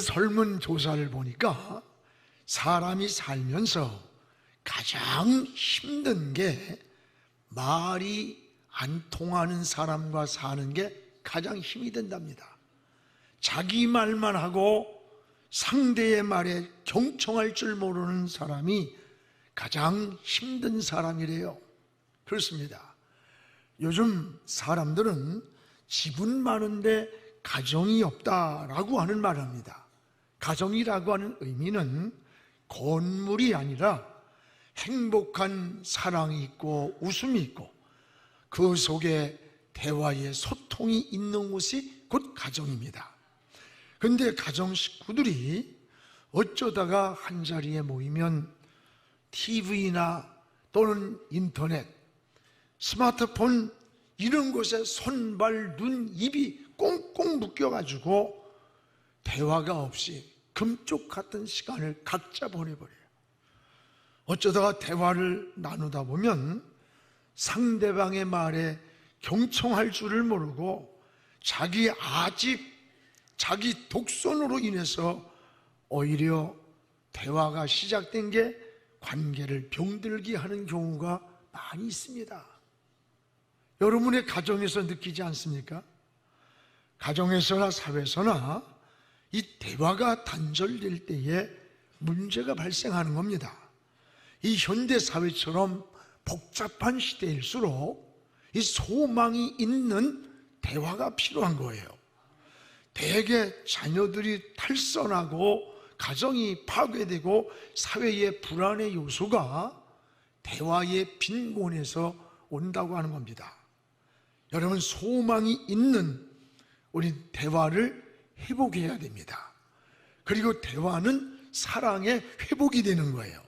설문조사를 보니까 사람이 살면서 가장 힘든 게 말이 안 통하는 사람과 사는 게 가장 힘이 든답니다. 자기 말만 하고 상대의 말에 경청할 줄 모르는 사람이 가장 힘든 사람이래요. 그렇습니다. 요즘 사람들은 집은 많은데 가정이 없다라고 하는 말을 합니다. 가정이라고 하는 의미는 건물이 아니라 행복한 사랑이 있고 웃음이 있고 그 속에 대화의 소통이 있는 곳이 곧 가정입니다. 그런데 가정 식구들이 어쩌다가 한자리에 모이면 TV나 또는 인터넷, 스마트폰 이런 곳에 손, 발, 눈, 입이 꽁꽁 묶여가지고 대화가 없이 금쪽 같은 시간을 각자 보내버려요. 어쩌다가 대화를 나누다 보면 상대방의 말에 경청할 줄을 모르고 자기 아집, 자기 독선으로 인해서 오히려 대화가 시작된 게 관계를 병들게 하는 경우가 많이 있습니다. 여러분의 가정에서 느끼지 않습니까? 가정에서나 사회에서나 이 대화가 단절될 때에 문제가 발생하는 겁니다. 이 현대 사회처럼 복잡한 시대일수록 이 소망이 있는 대화가 필요한 거예요. 대개 자녀들이 탈선하고 가정이 파괴되고 사회의 불안의 요소가 대화의 빈곤에서 온다고 하는 겁니다. 여러분, 소망이 있는 우리 대화를 회복해야 됩니다. 그리고 대화는 사랑의 회복이 되는 거예요.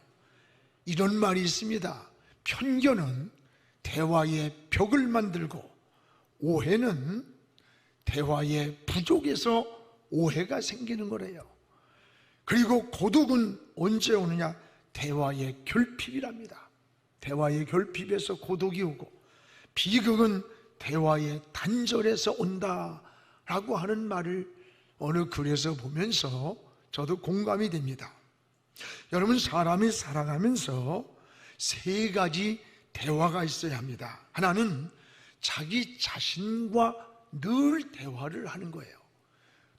이런 말이 있습니다. 편견은 대화의 벽을 만들고 오해는 대화의 부족에서 오해가 생기는 거래요. 그리고 고독은 언제 오느냐? 대화의 결핍이랍니다. 대화의 결핍에서 고독이 오고, 비극은 대화의 단절에서 온다라고 하는 말을 어느 글에서 보면서 저도 공감이 됩니다. 여러분, 사람이 살아가면서 세 가지 대화가 있어야 합니다. 하나는 자기 자신과 늘 대화를 하는 거예요.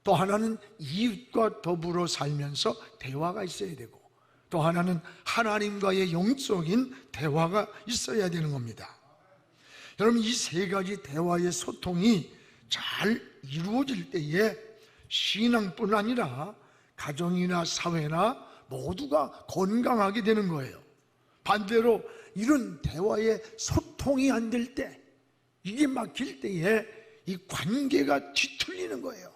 또 하나는 이웃과 더불어 살면서 대화가 있어야 되고, 또 하나는 하나님과의 영적인 대화가 있어야 되는 겁니다. 여러분, 이 세 가지 대화의 소통이 잘 이루어질 때에 신앙뿐 아니라 가정이나 사회나 모두가 건강하게 되는 거예요. 반대로 이런 대화의 소통이 안 될 때, 이게 막힐 때에 이 관계가 뒤틀리는 거예요.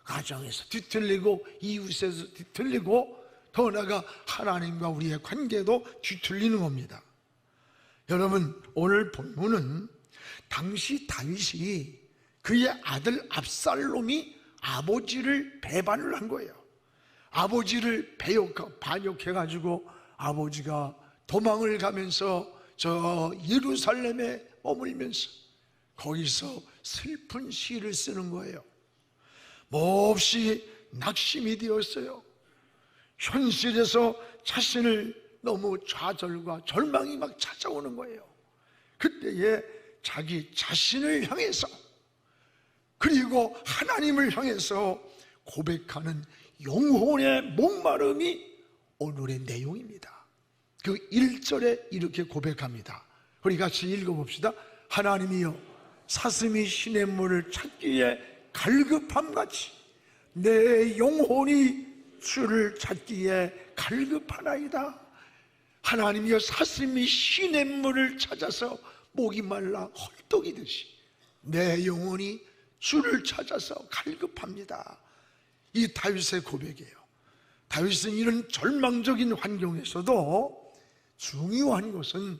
가정에서 뒤틀리고 이웃에서 뒤틀리고 더 나아가 하나님과 우리의 관계도 뒤틀리는 겁니다. 여러분, 오늘 본문은 당시 다윗이 그의 아들 압살롬이 아버지를 배반을 한 거예요. 아버지를 반역해가지고 아버지가 도망을 가면서 저 예루살렘에 머물면서 거기서 슬픈 시를 쓰는 거예요. 몹시 낙심이 되었어요. 현실에서 자신을 너무 좌절과 절망이 막 찾아오는 거예요. 그때에 자기 자신을 향해서 그리고 하나님을 향해서 고백하는 영혼의 목마름이 오늘의 내용입니다. 그 1절에 이렇게 고백합니다. 우리 같이 읽어봅시다. 하나님이여, 사슴이 시냇물을 찾기에 갈급함같이 내 영혼이 주를 찾기에 갈급하나이다. 하나님이여, 사슴이 시냇물을 찾아서 목이 말라 헐떡이듯이 내 영혼이 주를 찾아서 갈급합니다. 이 다윗의 고백이에요. 다윗은 이런 절망적인 환경에서도 중요한 것은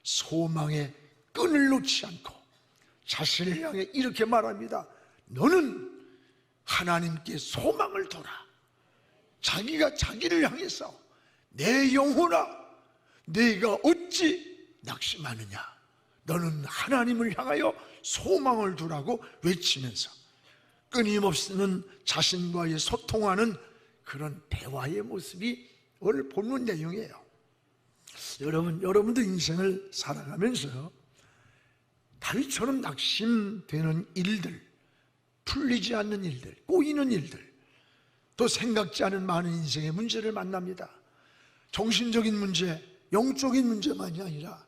소망의 끈을 놓지 않고 자신을 향해 이렇게 말합니다. 너는 하나님께 소망을 둬라. 자기가 자기를 향해서 내 영혼아, 네가 어찌 낙심하느냐? 너는 하나님을 향하여 소망을 두라고 외치면서 끊임없이는 자신과의 소통하는 그런 대화의 모습이 오늘 본문 내용이에요. 여러분도 인생을 살아가면서 다윗처럼 낙심되는 일들, 풀리지 않는 일들, 꼬이는 일들, 또 생각지 않은 많은 인생의 문제를 만납니다. 정신적인 문제, 영적인 문제만이 아니라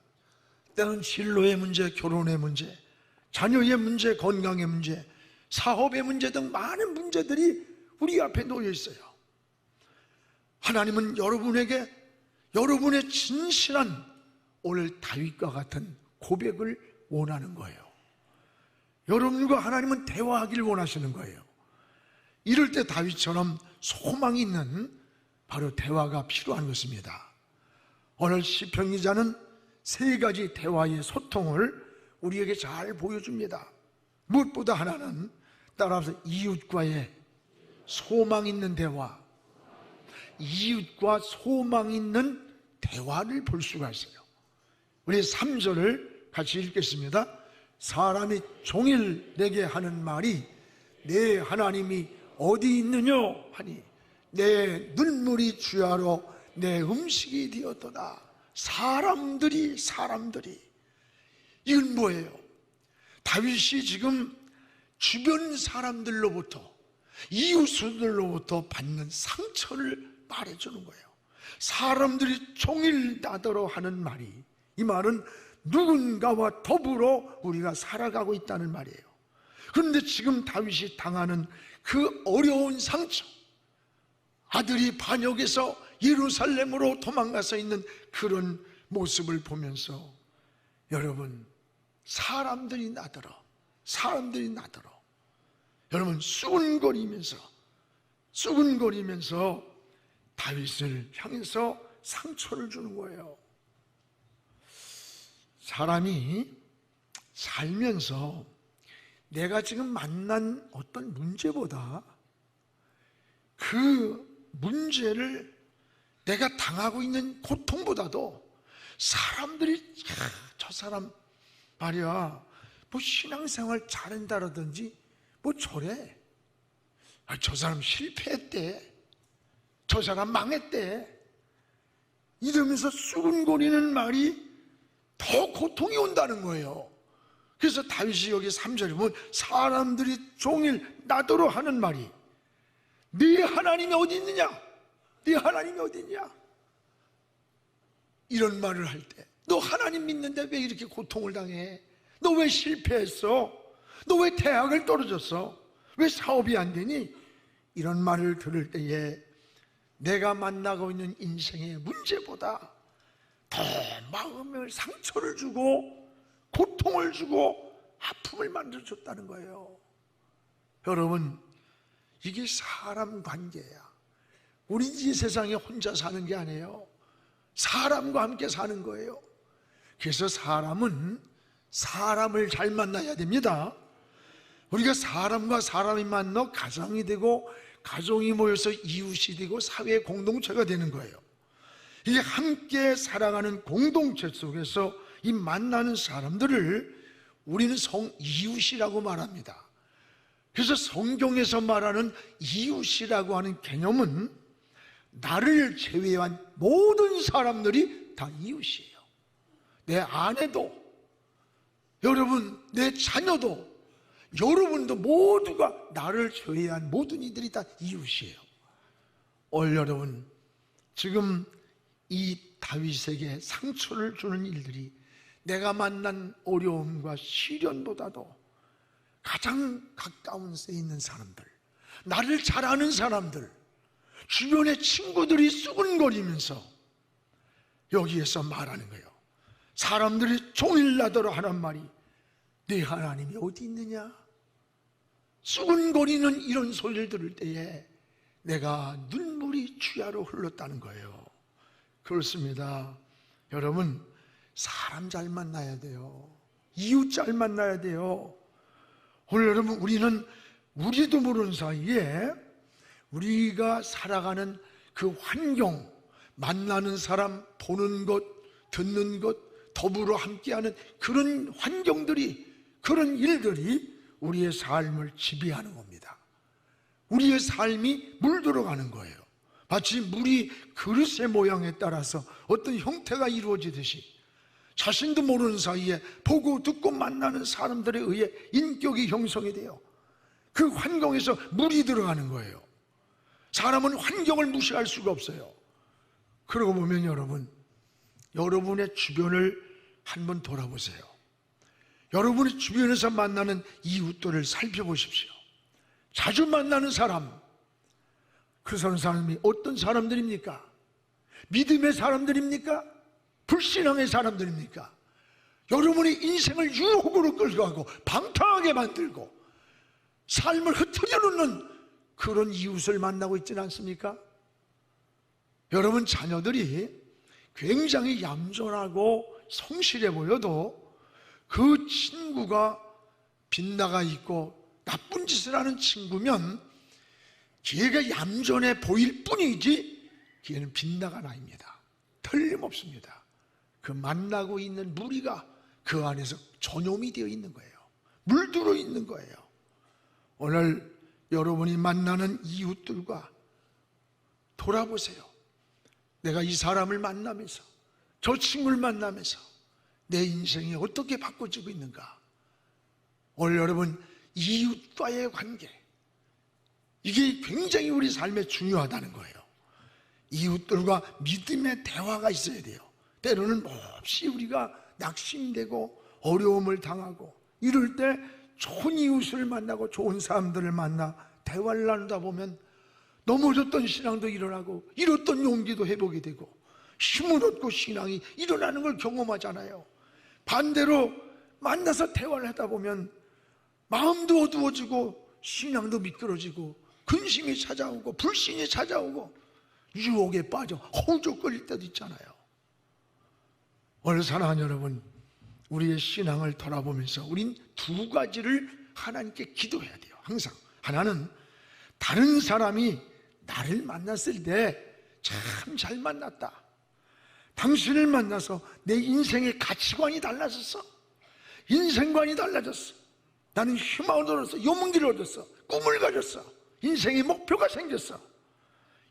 때로는 진로의 문제, 결혼의 문제, 자녀의 문제, 건강의 문제, 사업의 문제 등 많은 문제들이 우리 앞에 놓여 있어요. 하나님은 여러분에게 여러분의 진실한 오늘 다윗과 같은 고백을 원하는 거예요. 여러분과 하나님은 대화하기를 원하시는 거예요. 이럴 때 다윗처럼 소망이 있는 바로 대화가 필요한 것입니다. 오늘 시편 기자는 세 가지 대화의 소통을 우리에게 잘 보여줍니다. 무엇보다 하나는 따라서 이웃과의 소망 있는 대화, 이웃과 소망 있는 대화를 볼 수가 있어요. 우리 3절을 같이 읽겠습니다. 사람이 종일 내게 하는 말이 내 하나님이 어디 있느냐 하니 내 눈물이 주야로 내 음식이 되었도다. 사람들이 이건 뭐예요? 다윗이 지금 주변 사람들로부터, 이웃들로부터 받는 상처를 말해주는 거예요. 사람들이 종일 나더러 하는 말이, 이 말은 누군가와 더불어 우리가 살아가고 있다는 말이에요. 그런데 지금 다윗이 당하는 그 어려운 상처, 아들이 반역해서 예루살렘으로 도망가서 있는 그런 모습을 보면서 여러분, 사람들이 나더러 여러분 수군거리면서 다윗을 향해서 상처를 주는 거예요. 사람이 살면서 내가 지금 만난 어떤 문제보다 그 문제를 내가 당하고 있는 고통보다도 사람들이 저 사람 말이야 뭐 신앙생활 잘한다라든지 뭐 저래, 저 사람 실패했대, 저 사람 망했대, 이러면서 수군거리는 말이 더 고통이 온다는 거예요. 그래서 다윗이 여기 3절에 보면 사람들이 종일 나더러 하는 말이 네 하나님이 어디 있느냐, 네 하나님이 어디 있냐, 이런 말을 할 때 너 하나님 믿는데 왜 이렇게 고통을 당해? 너 왜 실패했어? 너 왜 대학을 떨어졌어? 왜 사업이 안 되니? 이런 말을 들을 때에 내가 만나고 있는 인생의 문제보다 더 마음을 상처를 주고 고통을 주고 아픔을 만들어줬다는 거예요. 여러분, 이게 사람 관계야. 우리 이 세상에 혼자 사는 게 아니에요. 사람과 함께 사는 거예요. 그래서 사람은 사람을 잘 만나야 됩니다. 우리가 사람과 사람이 만나 가정이 되고 가정이 모여서 이웃이 되고 사회 공동체가 되는 거예요. 이게 함께 살아가는 공동체 속에서 이 만나는 사람들을 우리는 이웃이라고 말합니다. 그래서 성경에서 말하는 이웃이라고 하는 개념은 나를 제외한 모든 사람들이 다 이웃이에요. 내 아내도, 여러분, 내 자녀도, 여러분도 모두가 나를 제외한 모든 이들이 다 이웃이에요. 오늘 여러분, 지금 이 다윗에게 상처를 주는 일들이 내가 만난 어려움과 시련보다도 가장 가까운 데 있는 사람들, 나를 잘 아는 사람들, 주변의 친구들이 수군거리면서 여기에서 말하는 거예요. 사람들이 종일 나더러 하는 말이 네 하나님이 어디 있느냐? 수군거리는 이런 소리를 들을 때에 내가 눈물이 주야로 흘렀다는 거예요. 그렇습니다. 여러분, 사람 잘 만나야 돼요. 이웃 잘 만나야 돼요. 오늘 여러분, 우리도 모르는 사이에 우리가 살아가는 그 환경, 만나는 사람, 보는 것, 듣는 것, 더불어 함께하는 그런 환경들이, 그런 일들이 우리의 삶을 지배하는 겁니다. 우리의 삶이 물들어가는 거예요. 마치 물이 그릇의 모양에 따라서 어떤 형태가 이루어지듯이 자신도 모르는 사이에 보고 듣고 만나는 사람들에 의해 인격이 형성이 돼요. 그 환경에서 물이 들어가는 거예요. 사람은 환경을 무시할 수가 없어요. 그러고 보면 여러분의 주변을 한번 돌아보세요. 여러분의 주변에서 만나는 이웃들을 살펴보십시오. 자주 만나는 사람, 그 사람이 어떤 사람들입니까? 믿음의 사람들입니까? 불신앙의 사람들입니까? 여러분의 인생을 유혹으로 끌고 가고 방탕하게 만들고 삶을 흩어져 놓는 그런 이웃을 만나고 있지는 않습니까? 여러분 자녀들이 굉장히 얌전하고 성실해 보여도 그 친구가 빗나가 있고 나쁜 짓을 하는 친구면 걔가 얌전해 보일 뿐이지 걔는 빗나간 아이입니다. 틀림없습니다. 그 만나고 있는 무리가 그 안에서 전염이 되어 있는 거예요. 물들어 있는 거예요. 오늘 여러분이 만나는 이웃들과 돌아보세요. 내가 이 사람을 만나면서, 저 친구를 만나면서 내 인생이 어떻게 바꿔지고 있는가? 오늘 여러분, 이웃과의 관계, 이게 굉장히 우리 삶에 중요하다는 거예요. 이웃들과 믿음의 대화가 있어야 돼요. 때로는 몹시 우리가 낙심되고 어려움을 당하고 이럴 때 좋은 이웃을 만나고 좋은 사람들을 만나 대화를 나누다 보면 넘어졌던 신앙도 일어나고 잃었던 용기도 회복이 되고 힘을 얻고 신앙이 일어나는 걸 경험하잖아요. 반대로 만나서 대화를 하다 보면 마음도 어두워지고 신앙도 미끄러지고 근심이 찾아오고 불신이 찾아오고 유혹에 빠져 허우적거릴 때도 있잖아요. 오늘 사랑하는 여러분, 우리의 신앙을 돌아보면서 우린 두 가지를 하나님께 기도해야 돼요. 항상 하나는 다른 사람이 나를 만났을 때 참 잘 만났다, 당신을 만나서 내 인생의 가치관이 달라졌어, 인생관이 달라졌어, 나는 희망을 얻었어, 용기를 얻었어, 꿈을 가졌어, 인생의 목표가 생겼어,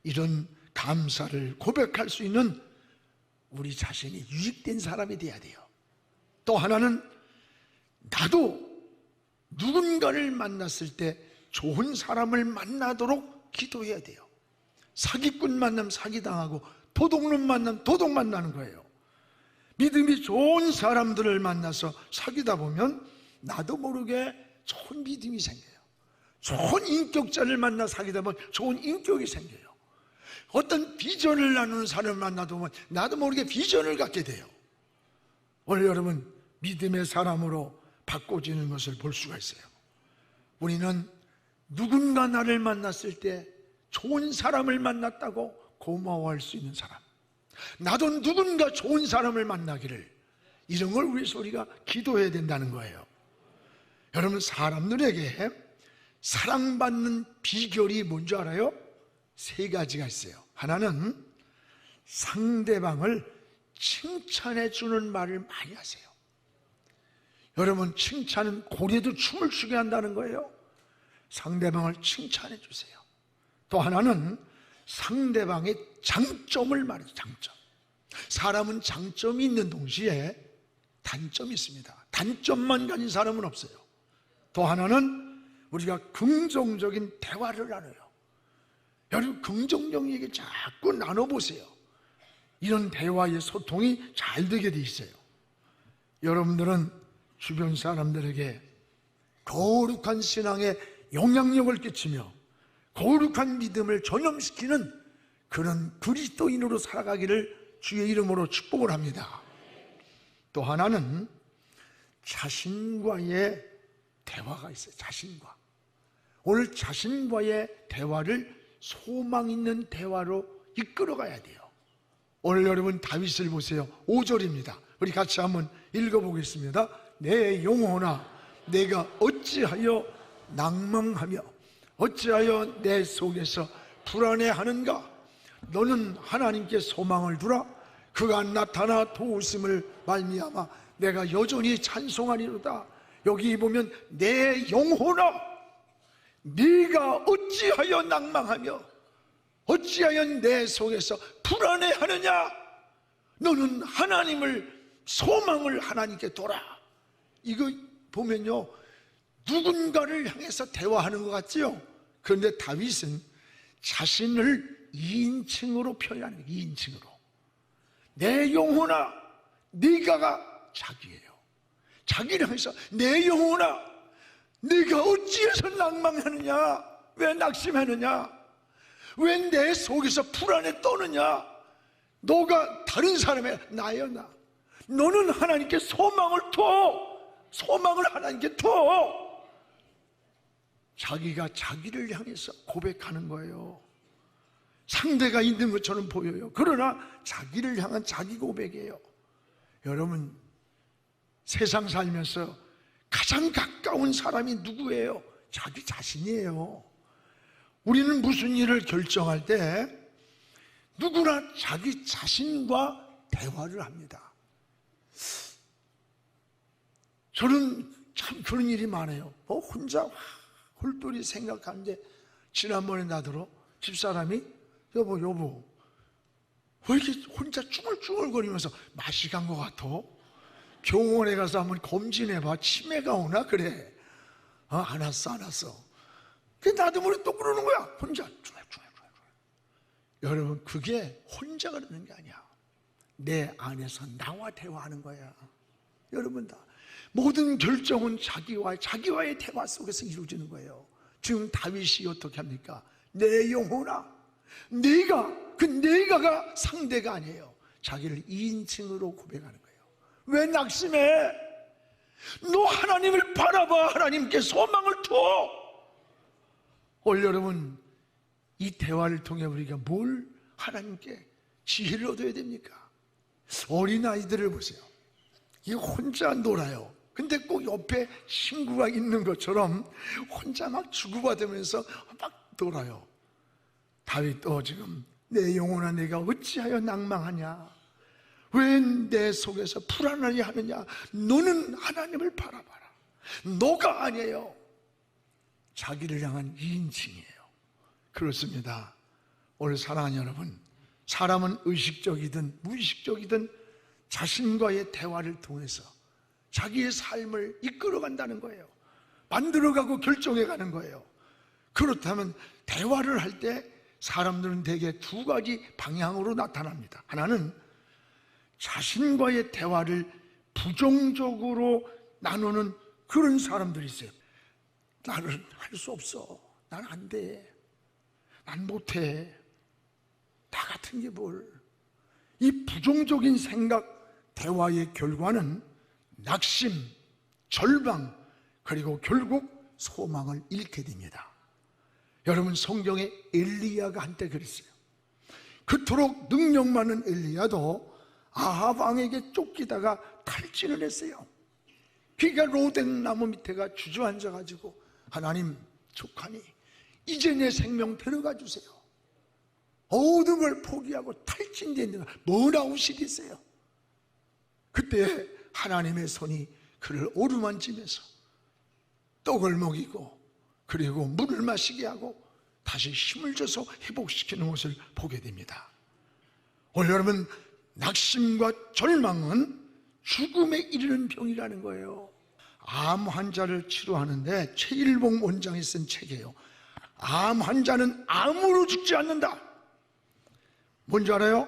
이런 감사를 고백할 수 있는 우리 자신이 유익된 사람이 돼야 돼요. 또 하나는 나도 누군가를 만났을 때 좋은 사람을 만나도록 기도해야 돼요. 사기꾼 만나면 사기당하고 도둑놈 만나면 도둑 만나는 거예요. 믿음이 좋은 사람들을 만나서 사귀다 보면 나도 모르게 좋은 믿음이 생겨요. 좋은 인격자를 만나 사귀다 보면 좋은 인격이 생겨요. 어떤 비전을 나누는 사람을 만나다 보면 나도 모르게 비전을 갖게 돼요. 오늘 여러분, 믿음의 사람으로 바꿔지는 것을 볼 수가 있어요. 우리는 누군가 나를 만났을 때 좋은 사람을 만났다고 고마워할 수 있는 사람, 나도 누군가 좋은 사람을 만나기를, 이런 걸 위해서 우리가 기도해야 된다는 거예요. 여러분, 사람들에게 사랑받는 비결이 뭔지 알아요? 세 가지가 있어요. 하나는 상대방을 칭찬해 주는 말을 많이 하세요. 여러분, 칭찬은 고래도 춤을 추게 한다는 거예요. 상대방을 칭찬해 주세요. 또 하나는 상대방의 장점을 말해요. 장점. 사람은 장점이 있는 동시에 단점이 있습니다. 단점만 가진 사람은 없어요. 또 하나는 우리가 긍정적인 대화를 나눠요. 여러분, 긍정적 얘기 자꾸 나눠보세요. 이런 대화의 소통이 잘 되게 돼 있어요. 여러분들은 주변 사람들에게 거룩한 신앙에 영향력을 끼치며 거룩한 믿음을 전염시키는 그런 그리스도인으로 살아가기를 주의 이름으로 축복을 합니다. 또 하나는 자신과의 대화가 있어요. 자신과. 오늘 자신과의 대화를 소망 있는 대화로 이끌어가야 돼요. 오늘 여러분 다윗을 보세요. 5절입니다. 우리 같이 한번 읽어보겠습니다. 내 영혼아, 내가 어찌하여 낭망하며 어찌하여 내 속에서 불안해하는가? 너는 하나님께 소망을 두라. 그가 나타나 도우심을 말미암아 내가 여전히 찬송하리로다. 여기 보면 내 영혼아, 네가 어찌하여 낭망하며 어찌하여 내 속에서 불안해하느냐? 너는 하나님을 소망을 하나님께 둬라. 이거 보면요, 누군가를 향해서 대화하는 것 같지요? 그런데 다윗은 자신을 2인칭으로 표현하는 거예요. 2인칭으로. 내 영혼아, 네가가 자기예요. 자기를 향해서 내 영혼아, 네가 어찌해서 낭망하느냐? 왜 낙심하느냐? 왜 내 속에서 불안에 떠느냐? 너가 다른 사람의 나여 나. 너는 하나님께 소망을 둬. 소망을 하나님께 둬. 자기가 자기를 향해서 고백하는 거예요. 상대가 있는 것처럼 보여요. 그러나 자기를 향한 자기 고백이에요. 여러분, 세상 살면서 가장 가까운 사람이 누구예요? 자기 자신이에요. 우리는 무슨 일을 결정할 때 누구나 자기 자신과 대화를 합니다. 저는 참 그런 일이 많아요. 혼자 홀돌이 생각하는데, 지난번에 나더러 집사람이 여보 왜 이렇게 혼자 쭈글쭈글거리면서 맛이 간 것 같아? 병원에 가서 한번 검진해봐. 치매가 오나? 그래. 안 왔어. 나도 모르게 또 그러는 거야. 혼자 쭈글쭈글. 여러분, 그게 혼자 그러는 게 아니야. 내 안에서 나와 대화하는 거야. 여러분, 다 모든 결정은 자기와의 대화 속에서 이루어지는 거예요. 지금 다윗이 어떻게 합니까? 내 영혼아, 내가가 상대가 아니에요. 자기를 2인칭으로 고백하는 거예요. 왜 낙심해? 너 하나님을 바라봐. 하나님께 소망을 둬. 오늘 여러분, 이 대화를 통해 우리가 뭘 하나님께 지혜를 얻어야 됩니까? 어린아이들을 보세요. 이 혼자 놀아요. 근데 꼭 옆에 친구가 있는 것처럼 혼자 막 주고받으면서 막 놀아요. 다윗도 지금 내 영혼아, 내가 어찌하여 낭망하냐? 왜 내 속에서 불안하게 하느냐? 너는 하나님을 바라봐라. 너가 아니에요. 자기를 향한 2인칭이에요. 그렇습니다. 오늘 사랑하는 여러분, 사람은 의식적이든 무의식적이든 자신과의 대화를 통해서 자기의 삶을 이끌어간다는 거예요. 만들어가고 결정해가는 거예요. 그렇다면 대화를 할 때 사람들은 대개 두 가지 방향으로 나타납니다. 하나는 자신과의 대화를 부정적으로 나누는 그런 사람들이 있어요. 나는 할 수 없어. 난 안 돼. 난 못해. 나 같은 게 뭘. 이 부정적인 생각, 대화의 결과는 낙심, 절망, 그리고 결국 소망을 잃게 됩니다. 여러분, 성경에 엘리야가 한때 그랬어요. 그토록 능력 많은 엘리야도 아합 왕에게 쫓기다가 탈진을 했어요. 그가 로댕 나무 밑에가 주저앉아가지고, 하나님 족하니 이제 내 생명 데려가 주세요. 모든 걸 포기하고 탈진된 머나웃이겠어요. 그때 하나님의 손이 그를 어루만지면서 떡을 먹이고, 그리고 물을 마시게 하고 다시 힘을 줘서 회복시키는 것을 보게 됩니다. 오늘 여러분, 낙심과 절망은 죽음에 이르는 병이라는 거예요. 암 환자를 치료하는데 최일봉 원장이 쓴 책이에요. 암 환자는 암으로 죽지 않는다. 뭔지 알아요?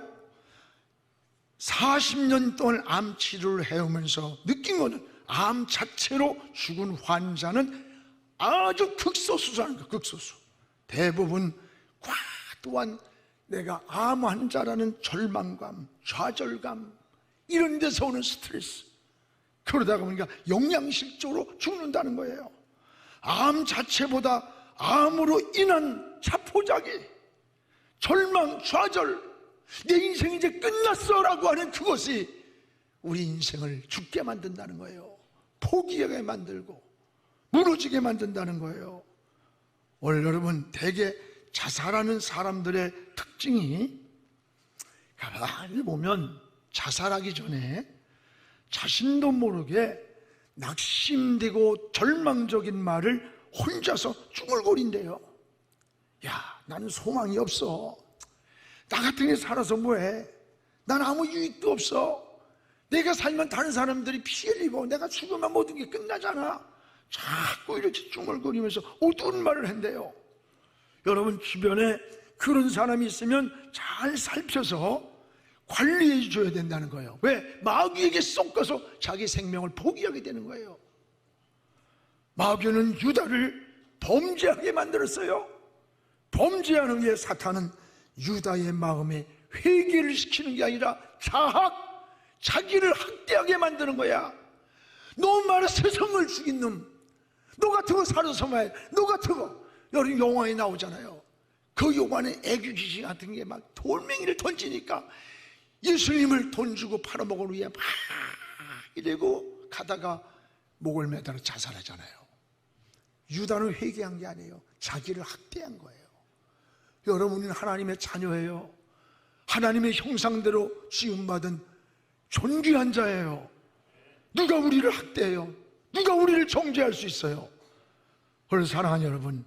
40년 동안 암 치료를 해오면서 느낀 거는 암 자체로 죽은 환자는 아주 극소수라는 거예요. 극소수. 대부분 또한 내가 암 환자라는 절망감, 좌절감, 이런 데서 오는 스트레스, 그러다가 보니까 영양실조로 죽는다는 거예요. 암 자체보다 암으로 인한 자포자기, 절망, 좌절, 내 인생이 이제 끝났어 라고 하는 그것이 우리 인생을 죽게 만든다는 거예요. 포기하게 만들고 무너지게 만든다는 거예요. 오늘 여러분, 대개 자살하는 사람들의 특징이, 가만히 보면 자살하기 전에 자신도 모르게 낙심되고 절망적인 말을 혼자서 쭈글거린대요. 야, 나는 소망이 없어. 나 같은 게 살아서 뭐해? 난 아무 유익도 없어. 내가 살면 다른 사람들이 피해를 입어. 내가 죽으면 모든 게 끝나잖아. 자꾸 이렇게 중얼거리면서 어두운 말을 한대요. 여러분 주변에 그런 사람이 있으면 잘 살펴서 관리해 줘야 된다는 거예요. 왜? 마귀에게 쏙가서 자기 생명을 포기하게 되는 거예요. 마귀는 유다를 범죄하게 만들었어요. 범죄하는 게 사탄은 유다의 마음에 회개를 시키는 게 아니라 자기를 학대하게 만드는 거야. 너 말에 세상을 죽인 놈, 너 같은 거 살아서 말, 너 같은 거. 여러분 영화에 나오잖아요. 그 영화는 애교 귀신 같은 게 막 돌멩이를 던지니까 예수님을 돈 주고 팔아먹은 후에 막 이러고 가다가 목을 매달아 자살하잖아요. 유다는 회개한 게 아니에요. 자기를 학대한 거예요. 여러분은 하나님의 자녀예요. 하나님의 형상대로 지음받은 존귀한 자예요. 누가 우리를 학대해요? 누가 우리를 정죄할 수 있어요? 그래서 사랑하는 여러분,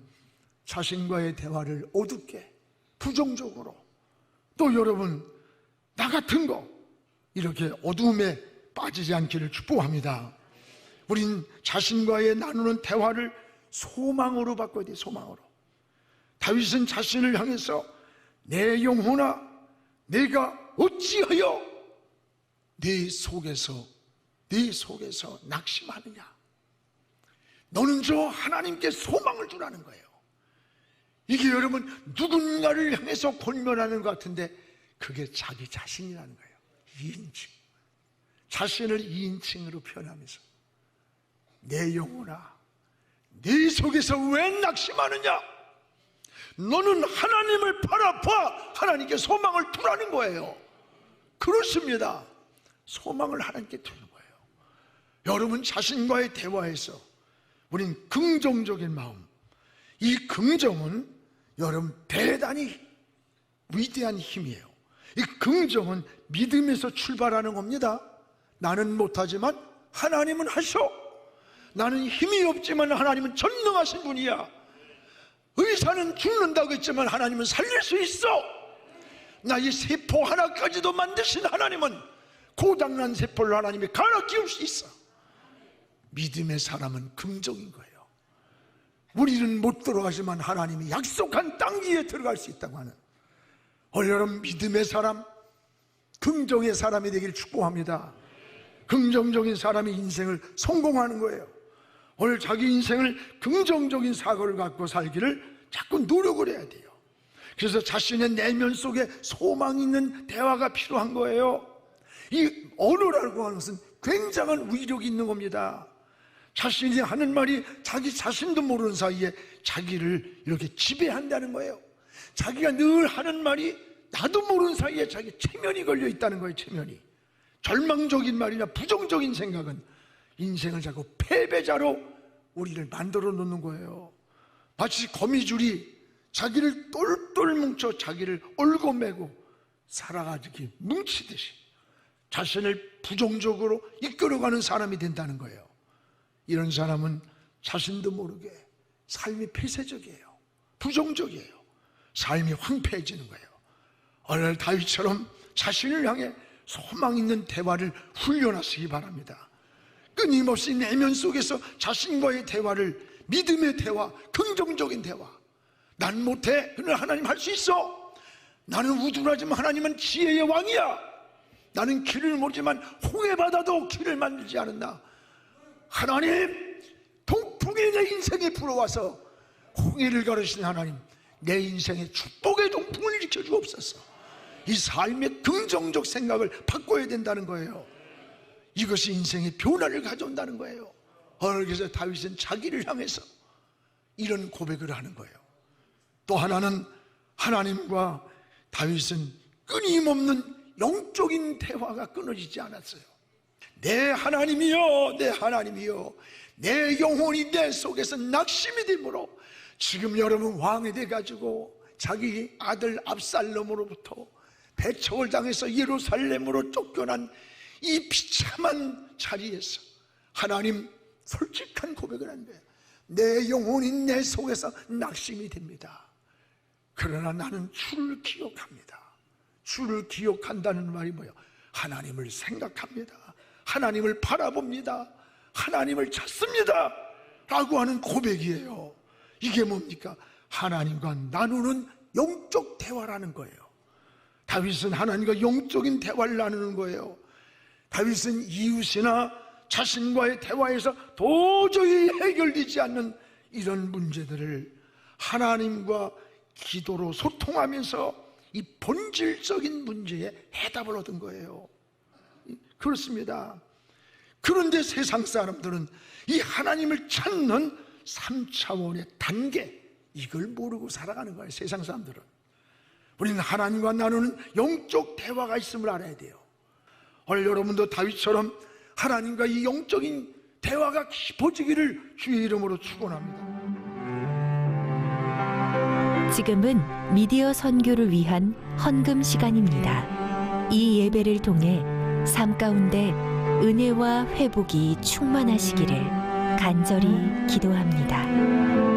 자신과의 대화를 어둡게 부정적으로, 또 여러분 나 같은 거 이렇게 어두움에 빠지지 않기를 축복합니다. 우린 자신과의 나누는 대화를 소망으로 바꿔야 돼요. 소망으로. 다윗은 자신을 향해서 내 영혼아 내가 어찌하여 네 속에서 낙심하느냐. 너는 저 하나님께 소망을 두라는 거예요. 이게 여러분 누군가를 향해서 권면하는 것 같은데 그게 자기 자신이라는 거예요. 2인칭. 자신을 2인칭으로 표현하면서 내 영혼아 네 속에서 왜 낙심하느냐. 너는 하나님을 바라봐 하나님께 소망을 두라는 거예요. 그렇습니다. 소망을 하나님께 두는 거예요. 여러분 자신과의 대화에서 우린 긍정적인 마음, 이 긍정은 여러분 대단히 위대한 힘이에요. 이 긍정은 믿음에서 출발하는 겁니다. 나는 못하지만 하나님은 하셔. 나는 힘이 없지만 하나님은 전능하신 분이야. 의사는 죽는다고 했지만 하나님은 살릴 수 있어. 나의 세포 하나까지도 만드신 하나님은 고장난 세포를 하나님이 갈아 끼울 수 있어. 믿음의 사람은 긍정인 거예요. 우리는 못 들어가지만 하나님이 약속한 땅 위에 들어갈 수 있다고 하는, 여러분 믿음의 사람, 긍정의 사람이 되기를 축복합니다. 긍정적인 사람이 인생을 성공하는 거예요. 오늘 자기 인생을 긍정적인 사고를 갖고 살기를 자꾸 노력을 해야 돼요. 그래서 자신의 내면 속에 소망 있는 대화가 필요한 거예요. 이 언어라고 하는 것은 굉장한 위력이 있는 겁니다. 자신이 하는 말이 자기 자신도 모르는 사이에 자기를 이렇게 지배한다는 거예요. 자기가 늘 하는 말이 나도 모르는 사이에 자기 체면이 걸려 있다는 거예요. 체면이. 절망적인 말이나 부정적인 생각은 인생을 자꾸 패배자로 우리를 만들어 놓는 거예요. 마치 거미줄이 자기를 똘똘 뭉쳐 자기를 얽어매고 살아가지고 뭉치듯이 자신을 부정적으로 이끌어가는 사람이 된다는 거예요. 이런 사람은 자신도 모르게 삶이 폐쇄적이에요. 부정적이에요. 삶이 황폐해지는 거예요. 오늘 다윗처럼 자신을 향해 소망 있는 대화를 훈련하시기 바랍니다. 끊임없이 내면 속에서 자신과의 대화를, 믿음의 대화, 긍정적인 대화. 난 못해. 그러나 하나님 할 수 있어. 나는 우둔하지만 하나님은 지혜의 왕이야. 나는 길을 모르지만 홍해바다도 길을 만들지 않는다. 하나님, 동풍이 내 인생에 불어와서 홍해를 가르신 하나님, 내 인생의 축복의 동풍을 일으켜주옵소서. 이 삶의 긍정적 생각을 바꿔야 된다는 거예요. 이것이 인생의 변화를 가져온다는 거예요. 그래서 다윗은 자기를 향해서 이런 고백을 하는 거예요. 또 하나는 하나님과 다윗은 끊임없는 영적인 대화가 끊어지지 않았어요. 내 하나님이여, 내 하나님이여, 내 영혼이 내 속에서 낙심이 되므로. 지금 여러분 왕이 돼가지고 자기 아들 압살롬으로부터 배척을 당해서 예루살렘으로 쫓겨난 이 비참한 자리에서 하나님 솔직한 고백을 한 거예요. 내 영혼이 내 속에서 낙심이 됩니다. 그러나 나는 주를 기억합니다. 주를 기억한다는 말이 뭐예요? 하나님을 생각합니다. 하나님을 바라봅니다. 하나님을 찾습니다. 라고 하는 고백이에요. 이게 뭡니까? 하나님과 나누는 영적 대화라는 거예요. 다윗은 하나님과 영적인 대화를 나누는 거예요. 다윗은 이웃이나 자신과의 대화에서 도저히 해결되지 않는 이런 문제들을 하나님과 기도로 소통하면서 이 본질적인 문제에 해답을 얻은 거예요. 그렇습니다. 그런데 세상 사람들은 이 하나님을 찾는 3차원의 단계, 이걸 모르고 살아가는 거예요. 세상 사람들은. 우리는 하나님과 나누는 영적 대화가 있음을 알아야 돼요. 오늘 여러분도 다윗처럼 하나님과 이 영적인 대화가 깊어지기를 주의 이름으로 축원합니다. 지금은 미디어 선교를 위한 헌금 시간입니다. 이 예배를 통해 삶 가운데 은혜와 회복이 충만하시기를 간절히 기도합니다.